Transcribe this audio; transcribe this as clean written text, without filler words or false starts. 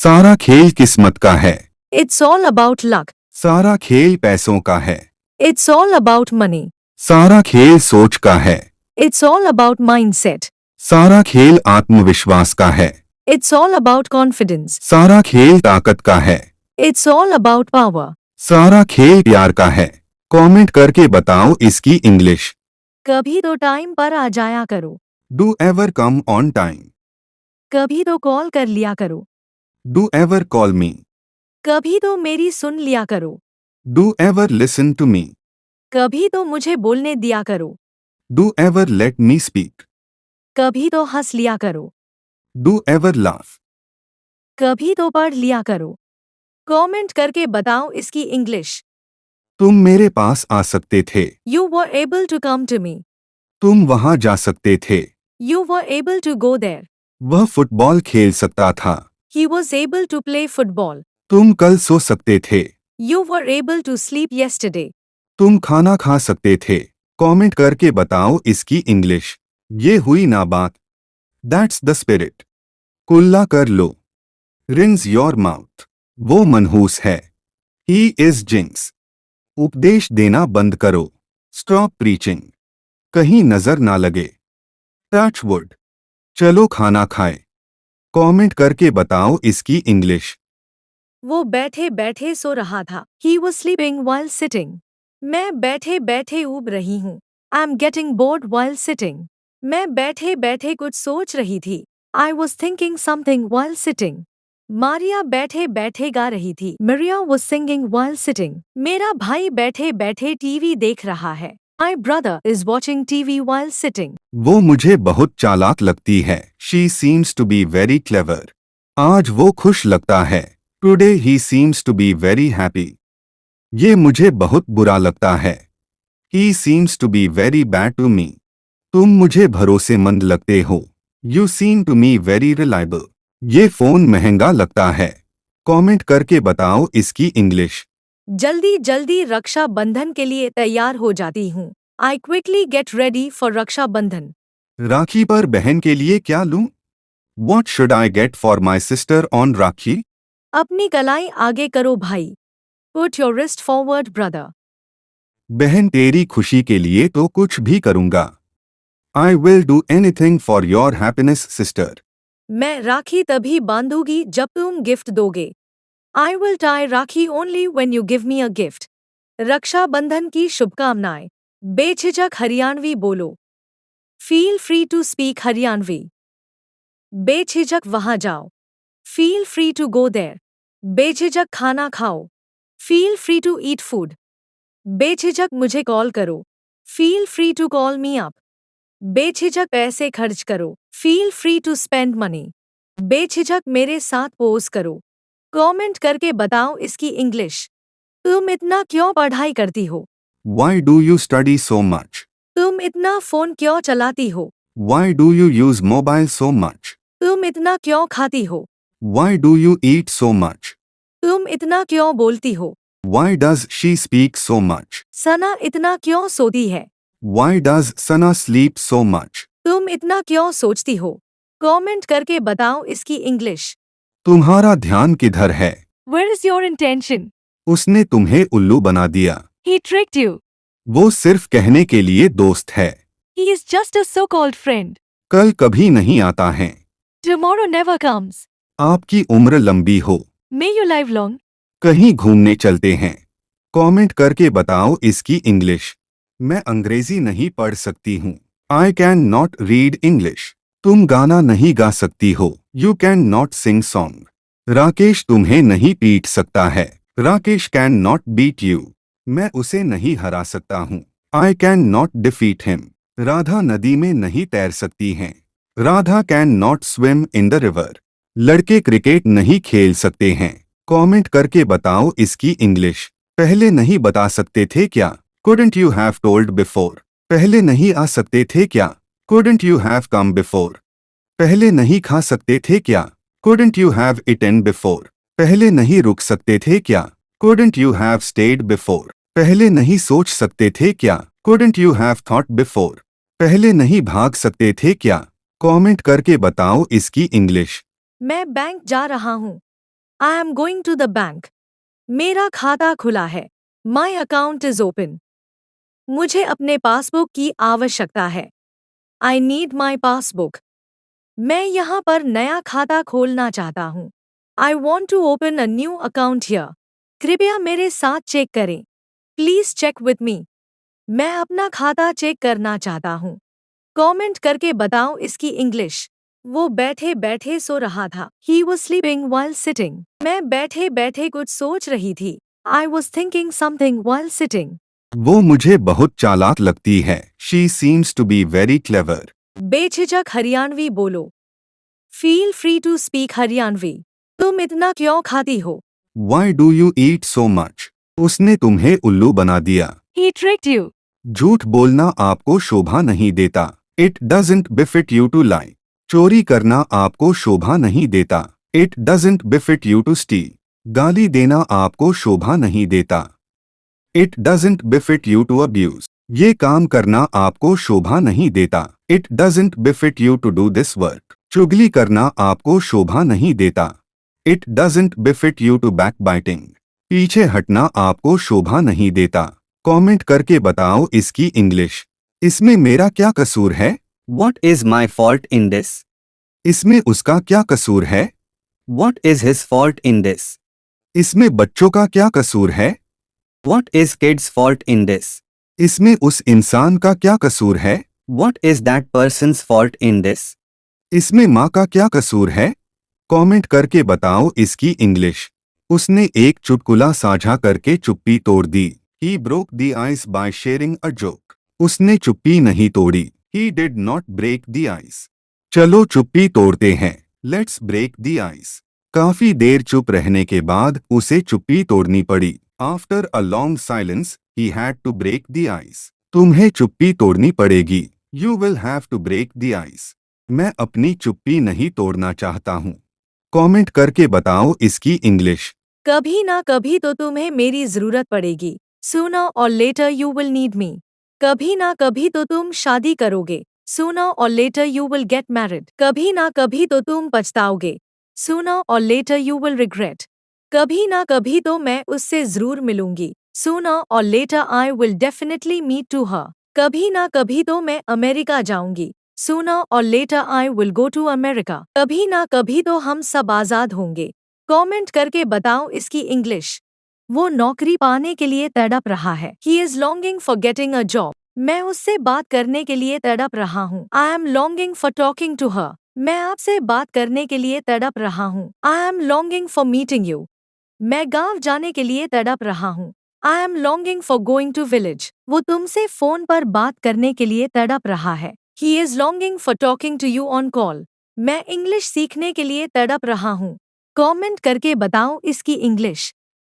सारा खेल किस्मत का है। It's all about luck. सारा खेल पैसों का है। It's all about money. सारा खेल सोच का है। It's all about mindset. सारा खेल आत्मविश्वास का है। It's all about confidence. सारा खेल ताकत का है। It's all about power. सारा खेल प्यार का है। कमेंट करके बताओ इसकी इंग्लिश। कभी तो टाइम पर आ जाया करो। Do ever come on time. कभी तो कॉल कर लिया करो। Do ever call me. कभी तो मेरी सुन लिया करो। Do ever listen to me. कभी तो मुझे बोलने दिया करो। Do ever let me speak. कभी तो हंस लिया करो। Do ever laugh. कभी तो पढ़ लिया करो। कमेंट करके बताओ इसकी इंग्लिश। तुम मेरे पास आ सकते थे। You were able to come to me. तुम वहां जा सकते थे। You were able to go there. वह फुटबॉल खेल सकता था। He was able to play football. तुम कल सो सकते थे। You were able to sleep yesterday. तुम खाना खा सकते थे। कमेंट करके बताओ इसकी इंग्लिश। ये हुई ना बात। That's the spirit. कुल्ला कर लो। Rinse your mouth. वो मनहूस है। He is jinx. उपदेश देना बंद करो। Stop preaching. कहीं नजर ना लगे। Touch wood. चलो खाना खाए। कमेंट करके बताओ इसकी इंग्लिश। वो बैठे बैठे सो रहा था। He was sleeping while sitting. मैं बैठे बैठे ऊब रही हूँ। I'm getting bored while sitting. मैं बैठे बैठे कुछ सोच रही थी। I was thinking something while sitting. Maria बैठे बैठे गा रही थी। Maria was singing while sitting. मेरा भाई बैठे बैठे टीवी देख रहा है। My brother is watching TV while sitting. वो मुझे बहुत चालाक लगती है। She seems to be very clever. आज वो खुश लगता है। Today he seems to be very happy. ये मुझे बहुत बुरा लगता है। He seems to be very bad to me. तुम मुझे भरोसेमंद लगते हो। You seem to me very reliable. ये फोन महंगा लगता है। कमेंट करके बताओ इसकी इंग्लिश। जल्दी जल्दी रक्षा बंधन के लिए तैयार हो जाती हूँ। I quickly get ready for रक्षा बंधन। राखी पर बहन के लिए क्या लूं? What should I get for my sister on राखी? अपनी कलाई आगे करो भाई। Put your wrist forward brother. बहन तेरी खुशी के लिए तो कुछ भी करूंगा। I will do anything for your happiness sister. मैं राखी तभी बांधूंगी जब तुम गिफ्ट दोगे। I will tie rakhi only when you give me a gift. रक्षा बंधन की शुभकामनाएं। बेझिझक हरियाणवी बोलो। Feel free to speak Haryanvi. बेझिझक वहां जाओ। Feel free to go there. बेझिझक खाना खाओ। Feel free to eat food. बेझिझक मुझे कॉल करो। Feel free to call me up. बेझिझक पैसे खर्च करो। Feel free to spend money. बेझिझक मेरे साथ पोज करो। कमेंट करके बताओ इसकी इंग्लिश। तुम इतना क्यों पढ़ाई करती हो? Why do you study so much? तुम इतना फोन क्यों चलाती हो? Why do you use mobile so much? तुम इतना क्यों खाती हो? Why do you eat so much? तुम इतना क्यों बोलती हो? Why does she speak so much? सना इतना क्यों सोती है? Why does Sana sleep so much? तुम इतना क्यों सोचती हो? कमेंट करके बताओ इसकी इंग्लिश। तुम्हारा ध्यान किधर है? Where is your intention? उसने तुम्हें उल्लू बना दिया। He tricked you. वो सिर्फ कहने के लिए दोस्त है। He is just a so-called friend. कल कभी नहीं आता है। Tomorrow never comes. आपकी उम्र लंबी हो। May you live long. कहीं घूमने चलते हैं। कमेंट करके बताओ इसकी इंग्लिश। मैं अंग्रेजी नहीं पढ़ सकती हूँ। I can not read English. तुम गाना नहीं गा सकती हो। You can not sing song. Rakesh तुम्हें नहीं पीट सकता है। Rakesh can not beat you. मैं उसे नहीं हरा सकता हूँ। I can not defeat him. Radha नदी में नहीं तैर सकती हैं। Radha can not swim in the river. लड़के क्रिकेट नहीं खेल सकते हैं। कमेंट करके बताओ इसकी इंग्लिश। पहले नहीं बता सकते थे क्या? Couldn't you have told before? पहले नहीं आ सकते थे क्या? Couldn't you have come before? पहले नहीं खा सकते थे क्या? Couldn't you have eaten before? पहले नहीं रुक सकते थे क्या? Couldn't you have stayed before? पहले नहीं सोच सकते थे क्या? Couldn't you have thought before? पहले नहीं भाग सकते थे क्या? कमेंट करके बताओ इसकी इंग्लिश। मैं बैंक जा रहा हूँ। I am going to the bank. मेरा खाता खुला है। My account is open. मुझे अपने पासबुक की आवश्यकता है। I need my passbook. मैं यहाँ पर नया खाता खोलना चाहता हूँ। I want to open a new account here. कृपया मेरे साथ चेक करें। Please check with me. मैं अपना खाता चेक करना चाहता हूँ। कमेंट करके बताओ इसकी इंग्लिश। वो बैठे बैठे सो रहा था। He was sleeping while sitting. मैं बैठे बैठे कुछ सोच रही थी। I was thinking something while sitting. वो मुझे बहुत चालाक लगती है। She seems to be very clever. बेझिझक हरियाणवी बोलो। Feel free to speak Haryanvi. तुम इतना क्यों खाती हो? Why do you eat so much? उसने तुम्हें उल्लू बना दिया। He tricked you. झूठ बोलना आपको शोभा नहीं देता। It doesn't befit you to lie. चोरी करना आपको शोभा नहीं देता। It doesn't befit you to steal. गाली देना आपको शोभा नहीं देता। It doesn't befit you to abuse. ये काम करना आपको शोभा नहीं देता। It doesn't befit you to do this work. चुगली करना आपको शोभा नहीं देता। It doesn't befit you to backbiting. पीछे हटना आपको शोभा नहीं देता। कमेंट करके बताओ इसकी इंग्लिश। इसमें मेरा क्या कसूर है? What is my fault in this? इसमें उसका क्या कसूर है? What is his fault in this? इसमें बच्चों का क्या कसूर है? What is kid's fault in this? इसमें उस इंसान का क्या कसूर है? What is that person's fault in this? इसमें माँ का क्या कसूर है? कमेंट करके बताओ इसकी इंग्लिश। उसने एक चुटकुला साझा करके चुप्पी तोड़ दी। He broke the ice by sharing a joke. उसने चुप्पी नहीं तोड़ी। He did not break the ice. चलो चुप्पी तोड़ते हैं। Let's break the ice. काफी देर चुप रहने के बाद उसे चुप्पी तोड़नी पड़ी। After a long silence, he had to break the ice. तुम्हें चुप्पी तोड़नी पड़ेगी। You will have to break the ice. मैं अपनी चुप्पी नहीं तोड़ना चाहता हूँ। कमेंट करके बताओ इसकी इंग्लिश। कभी ना कभी तो तुम्हें मेरी जरूरत पड़ेगी। Sooner or later you will need me. कभी ना कभी तो तुम शादी करोगे। Sooner or later you will get married. कभी ना कभी तो तुम पछताओगे। Sooner or later you will regret. कभी ना कभी तो मैं उससे जरूर मिलूंगी। Sooner or later I will definitely meet to her. कभी ना कभी तो मैं अमेरिका जाऊंगी। Sooner or later I will go to America. कभी ना कभी तो हम सब आजाद होंगे। कमेंट करके बताओ इसकी इंग्लिश। वो नौकरी पाने के लिए तड़प रहा है। He is longing for getting a job. मैं उससे बात करने के लिए तड़प रहा हूँ। I am longing for talking to her. मैं आपसे बात करने के लिए तड़प रहा हूँ। I am longing for meeting you. मैं गांव जाने के लिए तड़प रहा हूँ। I am longing for going to village. वो तुमसे फोन पर बात करने के लिए तड़प रहा है। He is longing for talking to you on call. मैं इंग्लिश सीखने के लिए तड़प रहा हूँ। कमेंट करके बताओ इसकी इंग्लिश।